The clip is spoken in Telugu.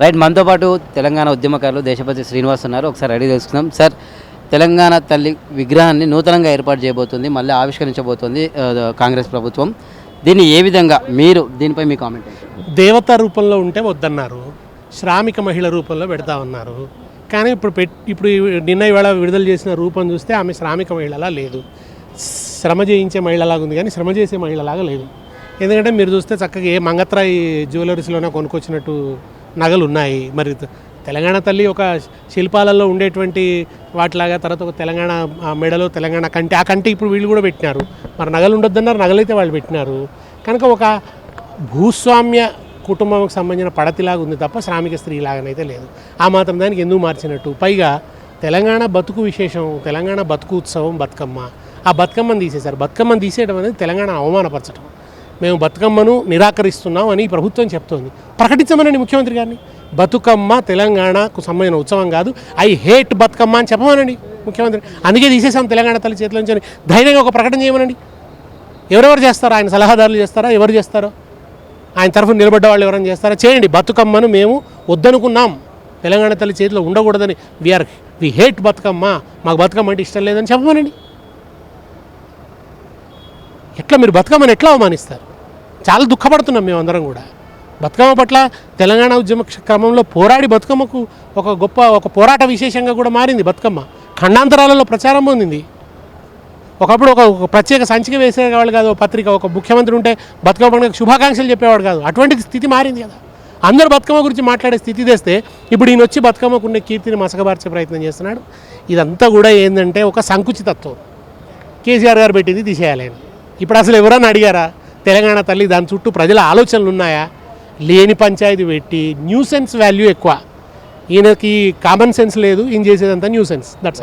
రైట్, మనతో పాటు తెలంగాణ ఉద్యమకారులు దేశపతి శ్రీనివాస్ ఉన్నారు. ఒకసారి అడిగి తెలుసుకుందాం. సార్, తెలంగాణ తల్లి విగ్రహాన్ని నూతనంగా ఏర్పాటు చేయబోతుంది, మళ్ళీ ఆవిష్కరించబోతుంది కాంగ్రెస్ ప్రభుత్వం. దీన్ని ఏ విధంగా మీరు దీనిపై మీ కామెంట్? దేవత రూపంలో ఉంటే వద్దన్నారు, శ్రామిక మహిళ రూపంలో పెడతా ఉన్నారు. కానీ ఇప్పుడు నిన్న ఇవాళ విడుదల చేసిన రూపం చూస్తే ఆమె శ్రామిక మహిళలా లేదు, శ్రమ చేయించే మహిళలాగా ఉంది, కానీ శ్రమ చేసే మహిళలాగా లేదు. ఎందుకంటే మీరు చూస్తే చక్కగా ఏ మంగత్రాయి జ్యువెలరీస్లోనే కొనుక్కొచ్చినట్టు నగలు ఉన్నాయి. మరి తెలంగాణ తల్లి ఒక శిల్పాలలో ఉండేటువంటి వాటిలాగా, తర్వాత ఒక తెలంగాణ మెడలో తెలంగాణ కంటి, ఆ కంటి ఇప్పుడు వీళ్ళు కూడా పెట్టినారు. మరి నగలు ఉండొద్దన్నారు, నగలైతే వాళ్ళు పెట్టినారు. కనుక ఒక భూస్వామ్య కుటుంబంకి సంబంధించిన పడతిలాగా ఉంది తప్ప శ్రామిక స్త్రీ లాగానైతే లేదు. ఆ మాత్రం దానికి ఎందుకు మార్చినట్టు? పైగా తెలంగాణ బతుకు విశేషం, తెలంగాణ బతుకు ఉత్సవం బతుకమ్మ. ఆ బతుకమ్మను తీసేశారు. బతుకమ్మను తీసేయడం అనేది తెలంగాణ అవమానపరచడం. మేము బతుకమ్మను నిరాకరిస్తున్నాం అని ప్రభుత్వం చెప్తోంది. ప్రకటించమనండి ముఖ్యమంత్రి గారిని. బతుకమ్మ తెలంగాణకు సంబంధించిన ఉత్సవం కాదు, ఐ హేట్ బతుకమ్మ అని చెప్పమనండి ముఖ్యమంత్రి. అందుకే తీసేసాం తెలంగాణ తల్లి చేతిలో నుంచి అని ధైర్యంగా ఒక ప్రకటన చేయమనండి. ఎవరెవరు చేస్తారో, ఆయన సలహాదారులు చేస్తారా, ఎవరు చేస్తారో, ఆయన తరఫున నిలబడ్డ వాళ్ళు ఎవరైనా చేస్తారా? చేయండి. బతుకమ్మను మేము వద్దనుకున్నాం, తెలంగాణ తల్లి చేతిలో ఉండకూడదని, వి హేట్ బతుకమ్మ, మాకు బతుకమ్మ అంటే ఇష్టం లేదని చెప్పమనండి. ఎట్లా మీరు బతుకమ్మని ఎట్లా అవమానిస్తారు? చాలా దుఃఖపడుతున్నాం మేమందరం కూడా. బతుకమ్మ పట్ల తెలంగాణ ఉద్యమ క్రమంలో పోరాడి బతుకమ్మకు ఒక పోరాట విశేషంగా కూడా మారింది బతుకమ్మ. ఖండాంతరాలలో ప్రచారం పొందింది. ఒకప్పుడు ఒక ప్రత్యేక సంచిక వేసేవాళ్ళు కాదు, పత్రిక, ఒక ముఖ్యమంత్రి ఉంటే బతుకమ్మ పండుగ శుభాకాంక్షలు చెప్పేవాడు కాదు. అటువంటి స్థితి మారింది కదా. అందరూ బతుకమ్మ గురించి మాట్లాడే స్థితి తెస్తే ఇప్పుడు ఈయన వచ్చి బతుకమ్మకున్న కీర్తిని మసకబార్చే ప్రయత్నం చేస్తున్నాడు. ఇదంతా కూడా ఏంటంటే ఒక సంకుచితత్వం. కేసీఆర్ గారు పెట్టింది తీసేయాలి అని. ఇప్పుడు అసలు ఎవరన్నా అడిగారా? తెలంగాణ తల్లి దాని చుట్టూ ప్రజల ఆలోచనలు ఉన్నాయా? లేని పంచాయతీ పెట్టి న్యూసెన్స్ వాల్యూ ఎక్కువ. ఈయనకి కామన్ సెన్స్ లేదు, ఈయన చేసేదంతా న్యూసెన్స్. That's all.